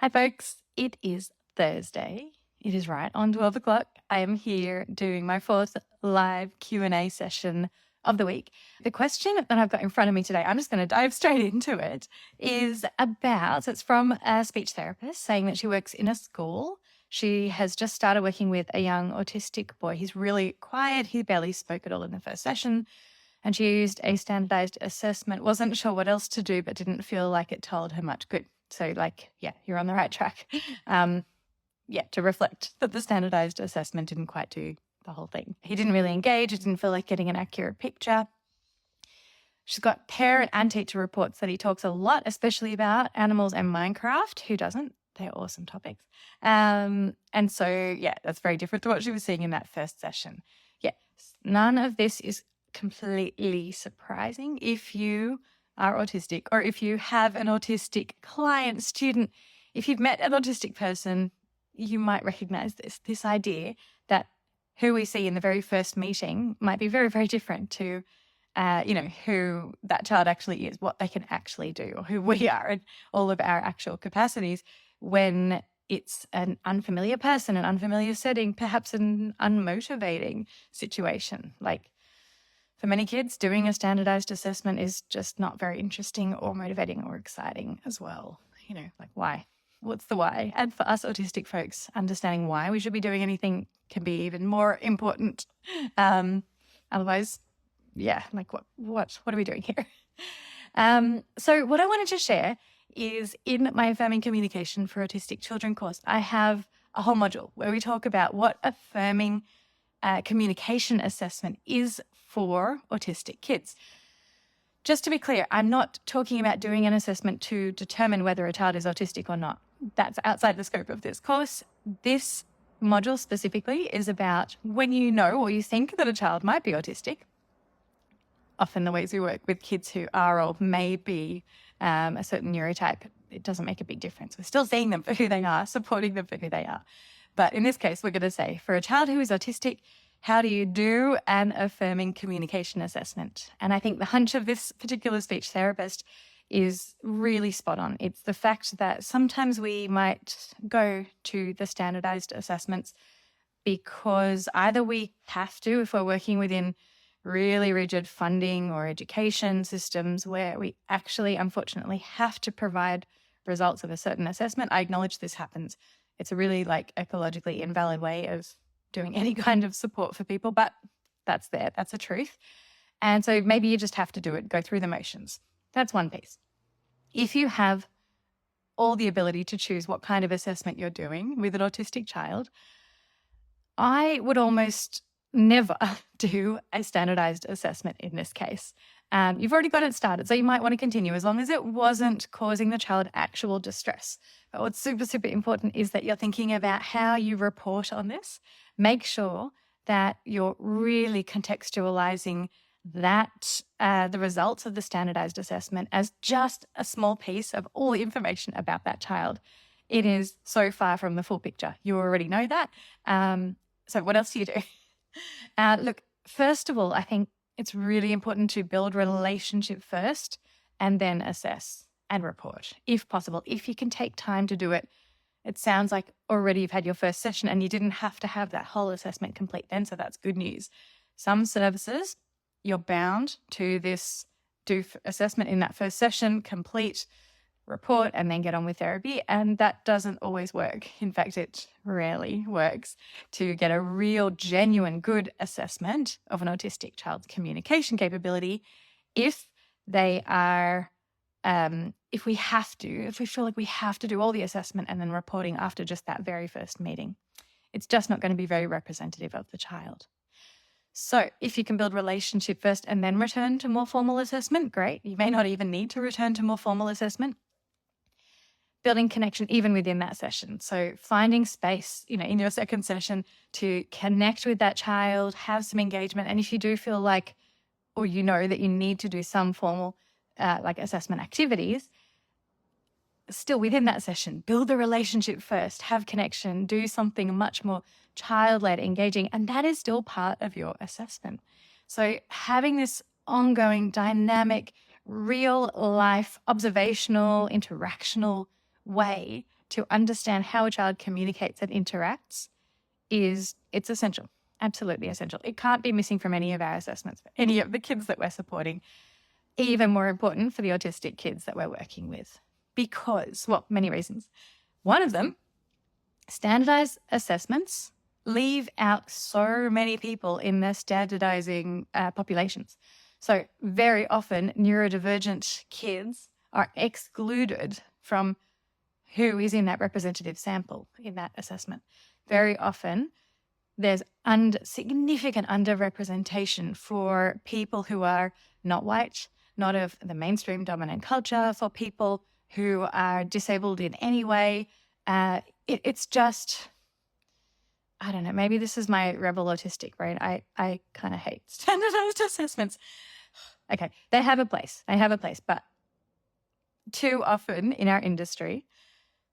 Hi, folks. It is Thursday. It is right on 12 o'clock. I am here doing my fourth live Q&A session of the week. The question that I've got in front of me today, I'm just going to dive straight into it, is about, it's from a speech therapist saying that she works in a school. She has just started working with a young autistic boy. He's really quiet. He barely spoke at all in the first session. And she used a standardized assessment, wasn't sure what else to do, but didn't feel like it told her much good. So you're on the right track. To reflect that the standardized assessment didn't quite do the whole thing. He didn't really engage. It didn't feel like getting an accurate picture. She's got parent and teacher reports that he talks a lot, especially about animals and Minecraft. Who doesn't? They're awesome topics. That's very different to what she was seeing in that first session. Yes, none of this is completely surprising if you are autistic or if you have an autistic client, student. If you've met an autistic person, you might recognize this idea that who we see in the very first meeting might be very, very different to who that child actually is, what they can actually do, or who we are and all of our actual capacities when it's an unfamiliar person, an unfamiliar setting, perhaps an unmotivating situation. Like for many kids, doing a standardized assessment is just not very interesting or motivating or exciting as well. Why? What's the why? And for us autistic folks, understanding why we should be doing anything can be even more important. Otherwise, what are we doing here? So what I wanted to share is in my Affirming Communication for Autistic Children course, I have a whole module where we talk about what affirming communication assessment is for autistic kids. Just to be clear, I'm not talking about doing an assessment to determine whether a child is autistic or not. That's outside the scope of this course. This module specifically is about when you know or you think that a child might be autistic. Often the ways we work with kids who are or may be a certain neurotype, it doesn't make a big difference. We're still seeing them for who they are, supporting them for who they are. But in this case, we're going to say, for a child who is autistic, how do you do an affirming communication assessment? And I think the hunch of this particular speech therapist is really spot on. It's the fact that sometimes we might go to the standardized assessments because either we have to, if we're working within really rigid funding or education systems where we actually, unfortunately, have to provide results of a certain assessment. I acknowledge this happens. It's a really ecologically invalid way of doing any kind of support for people, but that's a truth. And so maybe you just have to do it, go through the motions. That's one piece. If you have all the ability to choose what kind of assessment you're doing with an autistic child, I would almost never do a standardized assessment in this case. You've already got it started, so you might want to continue as long as it wasn't causing the child actual distress. But what's super, super important is that you're thinking about how you report on this. Make sure that you're really contextualizing that the results of the standardized assessment as just a small piece of all the information about that child. It is so far from the full picture. You already know that. So what else do you do? Look, first of all, I think it's really important to build relationship first and then assess and report, if possible. If you can take time to do it, it sounds like already you've had your first session and you didn't have to have that whole assessment complete then, so that's good news. Some services, you're bound to do assessment in that first session, complete, report, and then get on with therapy. And that doesn't always work. In fact, it rarely works to get a real, genuine, good assessment of an autistic child's communication capability if they are, if we feel like we have to do all the assessment and then reporting after just that very first meeting. It's just not going to be very representative of the child. So if you can build relationship first and then return to more formal assessment, great. You may not even need to return to more formal assessment. Building connection even within that session. So finding space, in your second session to connect with that child, have some engagement. And if you do feel like, or you know that you need to do some formal assessment activities, still within that session, build the relationship first, have connection, do something much more child-led, engaging, and that is still part of your assessment. So having this ongoing, dynamic, real life, observational, interactional way to understand how a child communicates and interacts it's essential, absolutely essential. It can't be missing from any of our assessments for any of the kids that we're supporting. Even more important for the autistic kids that we're working with because, well, many reasons. One of them, standardized assessments leave out so many people in their standardizing populations. So very often neurodivergent kids are excluded from who is in that representative sample in that assessment. Very often there's significant underrepresentation for people who are not white, not of the mainstream dominant culture, for people who are disabled in any way. It's just, I don't know, maybe this is my rebel autistic brain. I kind of hate standardized assessments. Okay, they have a place, but too often in our industry,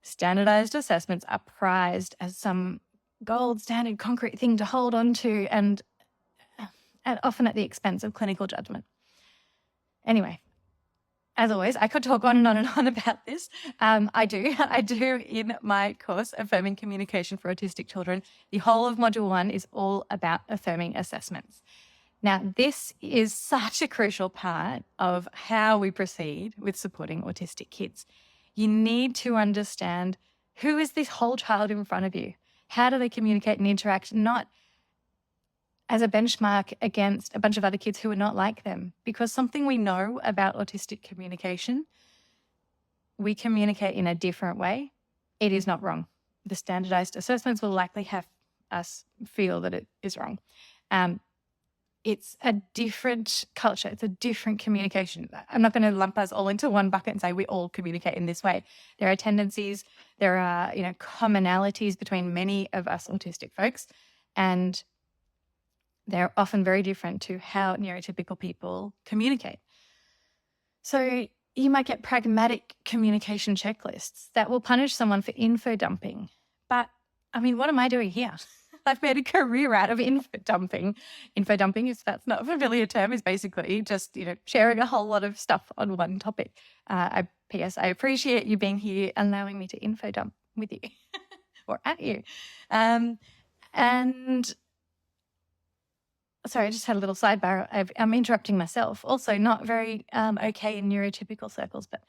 standardized assessments are prized as some gold standard concrete thing to hold on to and often at the expense of clinical judgment. Anyway, as always, I could talk on and on and on about this. I do in my course, Affirming Communication for Autistic Children. The whole of Module 1 is all about affirming assessments. Now, this is such a crucial part of how we proceed with supporting autistic kids. You need to understand who is this whole child in front of you? How do they communicate and interact, not as a benchmark against a bunch of other kids who are not like them? Because something we know about autistic communication, we communicate in a different way. It is not wrong. The standardized assessments will likely have us feel that it is wrong. It's a different culture. It's a different communication. I'm not going to lump us all into one bucket and say we all communicate in this way. There are tendencies, there are, commonalities between many of us autistic folks, and they're often very different to how neurotypical people communicate. So you might get pragmatic communication checklists that will punish someone for info dumping. But, what am I doing here? I've made a career out of info dumping. Info dumping, if that's not a familiar term, is basically just, sharing a whole lot of stuff on one topic. P.S. I appreciate you being here, allowing me to info dump with you or at you. And sorry, I just had a little sidebar. I'm interrupting myself. Also not very okay in neurotypical circles, but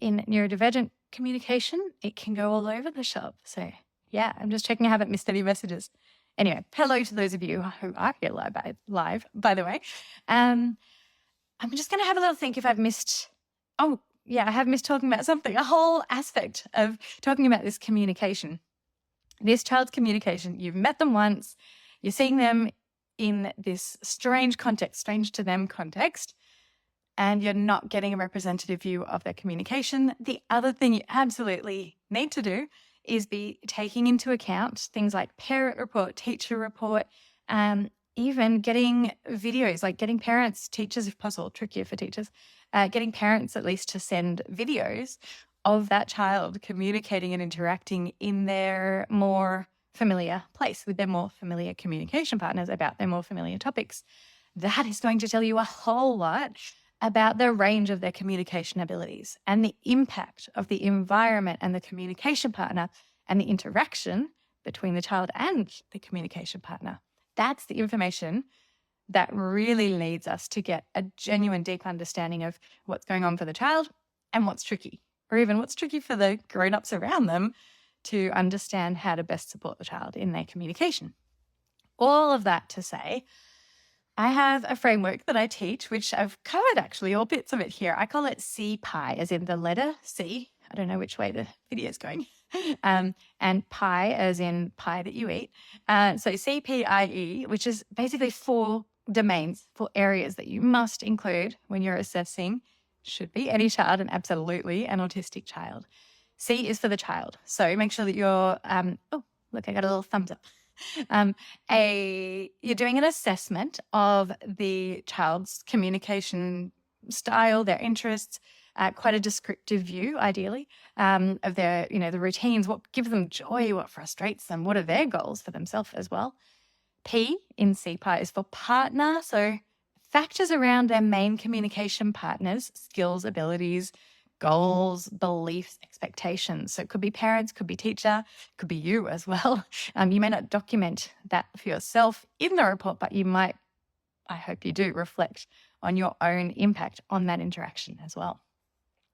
in neurodivergent communication, it can go all over the shop. So yeah, I'm just checking I haven't missed any messages. Anyway, hello to those of you who are here live, by the way. I'm just going to have a little think if I've missed. Oh, yeah, I have missed talking about something, a whole aspect of talking about this communication. This child's communication, you've met them once, you're seeing them in this strange to them context, and you're not getting a representative view of their communication. The other thing you absolutely need to do is be taking into account things like parent report, teacher report, even getting videos, like getting parents, teachers if possible, trickier for teachers, getting parents at least to send videos of that child communicating and interacting in their more familiar place with their more familiar communication partners about their more familiar topics. That is going to tell you a whole lot about the range of their communication abilities and the impact of the environment and the communication partner and the interaction between the child and the communication partner. That's the information that really leads us to get a genuine, deep understanding of what's going on for the child and what's tricky, or even what's tricky for the grown-ups around them to understand how to best support the child in their communication. All of that to say, I have a framework that I teach, which I've covered actually all bits of it here. I call it CPIE, as in the letter C. I don't know which way the video is going. And pie, as in pie that you eat. So CPIE, which is basically 4 domains, 4 areas that you must include when you're assessing, should be any child and absolutely an autistic child. C is for the child. So make sure that you're, oh, look, I got a little thumbs up. You're doing an assessment of the child's communication style, their interests, quite a descriptive view, ideally, of their, the routines, what gives them joy, what frustrates them, what are their goals for themselves as well. P in CPI is for partner, so factors around their main communication partners, skills, abilities, goals, beliefs, expectations. So it could be parents, could be teacher, could be you as well. You may not document that for yourself in the report, but you might, I hope you do, reflect on your own impact on that interaction as well.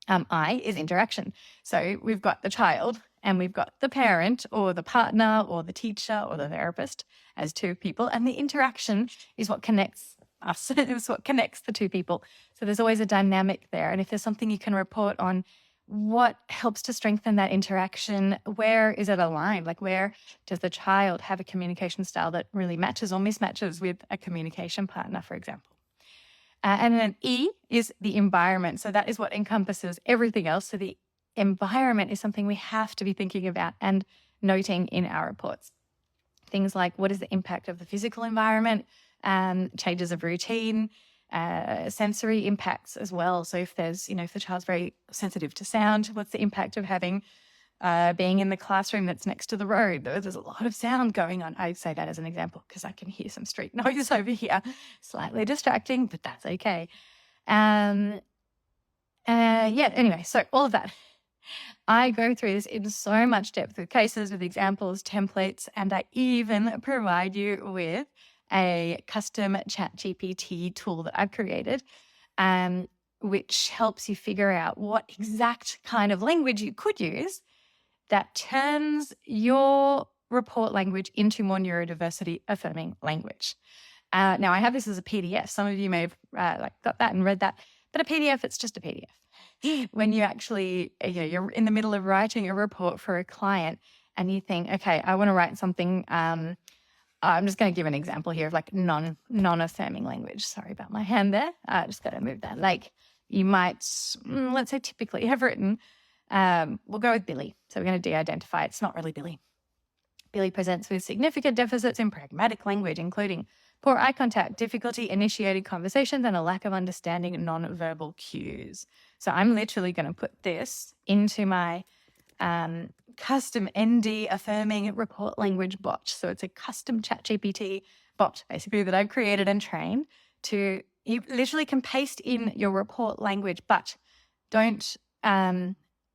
I is interaction. So we've got the child and we've got the parent or the partner or the teacher or the therapist as two people. And the interaction is what connects us. It's what connects the two people. So there's always a dynamic there. And if there's something you can report on, what helps to strengthen that interaction? Where is it aligned? Like, where does the child have a communication style that really matches or mismatches with a communication partner, for example? And then E is the environment. So that is what encompasses everything else. So the environment is something we have to be thinking about and noting in our reports. Things like, what is the impact of the physical environment, changes of routine, sensory impacts as well. So if there's, if the child's very sensitive to sound, what's the impact of having being in the classroom that's next to the road? There's a lot of sound going on. I say that as an example because I can hear some street noise over here. Slightly distracting, but that's okay. Anyway, so all of that. I go through this in so much depth with cases, with examples, templates, and I even provide you with a custom ChatGPT tool that I've created, which helps you figure out what exact kind of language you could use that turns your report language into more neurodiversity affirming language. Now, I have this as a PDF. Some of you may have got that and read that, but a PDF, it's just a PDF. When you actually, you're in the middle of writing a report for a client and you think, okay, I want to write something. I'm just going to give an example here of like non-affirming language. Sorry about my hand there. I just got to move that. Like you might, let's say typically have written, we'll go with Billy. So we're going to de-identify. It's not really Billy. Billy presents with significant deficits in pragmatic language, including poor eye contact, difficulty initiating conversations, and a lack of understanding non-verbal cues. So I'm literally going to put this into my custom ND affirming report language bot. So it's a custom ChatGPT bot, basically, that I've created and trained to, you literally can paste in your report language, but don't,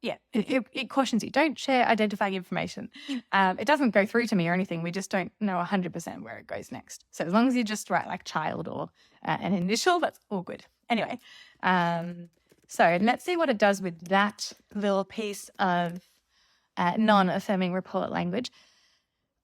it cautions you, don't share identifying information. It doesn't go through to me or anything. We just don't know 100% where it goes next. So as long as you just write like child or an initial, that's all good. Anyway, so let's see what it does with that little piece of non-affirming report language.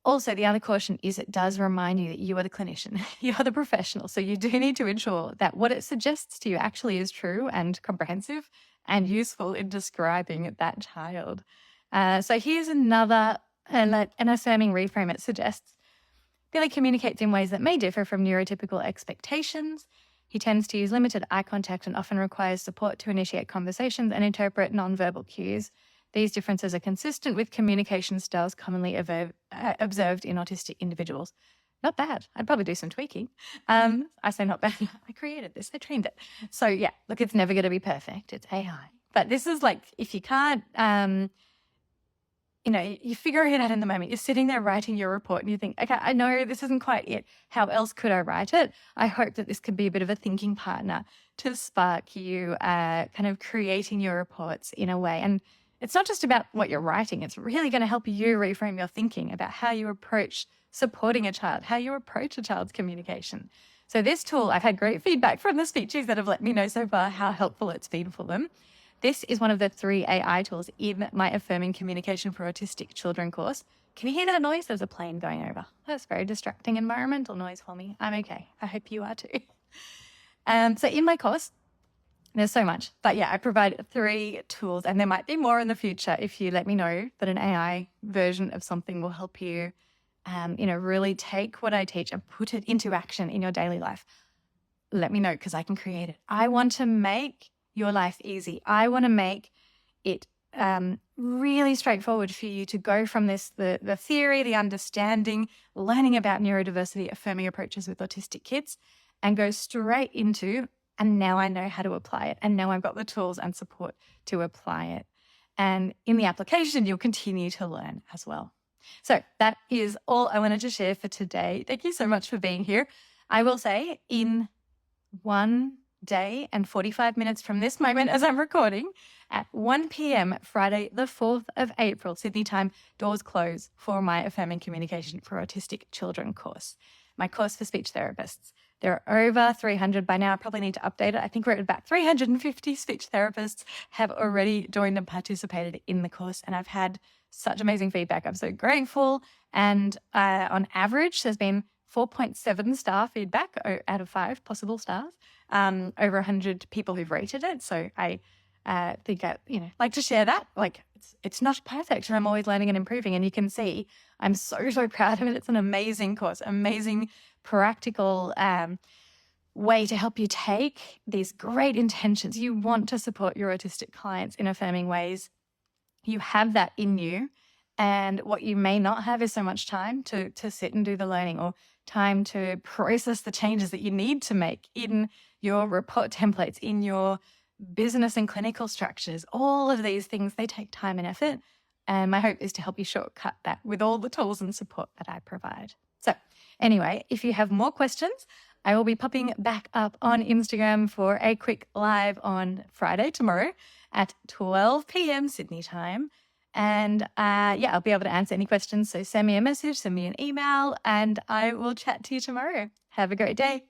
Also, the other caution is it does remind you that you are the clinician, you are the professional. So you do need to ensure that what it suggests to you actually is true and comprehensive and useful in describing that child. So here's another, an affirming reframe. It suggests Billy communicates in ways that may differ from neurotypical expectations. He tends to use limited eye contact and often requires support to initiate conversations and interpret nonverbal cues. These differences are consistent with communication styles commonly observed in autistic individuals. Not bad. I'd probably do some tweaking. I say not bad. I created this. I trained it. So yeah, look, it's never going to be perfect. It's AI. But this is like, if you can't, you figure it out in the moment. You're sitting there writing your report and you think, okay, I know this isn't quite it. How else could I write it? I hope that this could be a bit of a thinking partner to spark you kind of creating your reports in a way. And it's not just about what you're writing. It's really going to help you reframe your thinking about how you approach supporting a child, how you approach a child's communication. So this tool, I've had great feedback from the speeches that have let me know so far how helpful it's been for them. This is one of the 3 AI tools in my Affirming Communication for Autistic Children course. Can you hear that noise? There's a plane going over. That's very distracting environmental noise for me. I'm okay. I hope you are too. So in my course, there's so much. But yeah, I provide 3 tools, and there might be more in the future if you let me know that an AI version of something will help you, really take what I teach and put it into action in your daily life. Let me know because I can create it. I want to make your life easy. I want to make it really straightforward for you to go from this, the theory, the understanding, learning about neurodiversity, affirming approaches with autistic kids, and go straight into, and now I know how to apply it. And now I've got the tools and support to apply it. And in the application, you'll continue to learn as well. So that is all I wanted to share for today. Thank you so much for being here. I will say in 1 day and 45 minutes from this moment as I'm recording, at 1 p.m. Friday, the 4th of April, Sydney time. Doors close for my Affirming Communication for Autistic Children course, my course for speech therapists. There are over 300 by now. I probably need to update it. I think we're at about 350 speech therapists have already joined and participated in the course, and I've had such amazing feedback. I'm so grateful. And on average, there's been 4.7 star feedback out of 5 possible stars. Over 100 people who've rated it. So I think I, like to share that. Like it's not perfect, and I'm always learning and improving. And you can see I'm so proud of it. It's an amazing course, amazing practical way to help you take these great intentions. You want to support your autistic clients in affirming ways. You have that in you. And what you may not have is so much time to sit and do the learning, or time to process the changes that you need to make in your report templates, in your business and clinical structures. All of these things, they take time and effort. And my hope is to help you shortcut that with all the tools and support that I provide. So anyway, if you have more questions, I will be popping back up on Instagram for a quick live on Friday, tomorrow at 12 p.m. Sydney time. And I'll be able to answer any questions. So send me a message, send me an email, and I will chat to you tomorrow. Have a great day.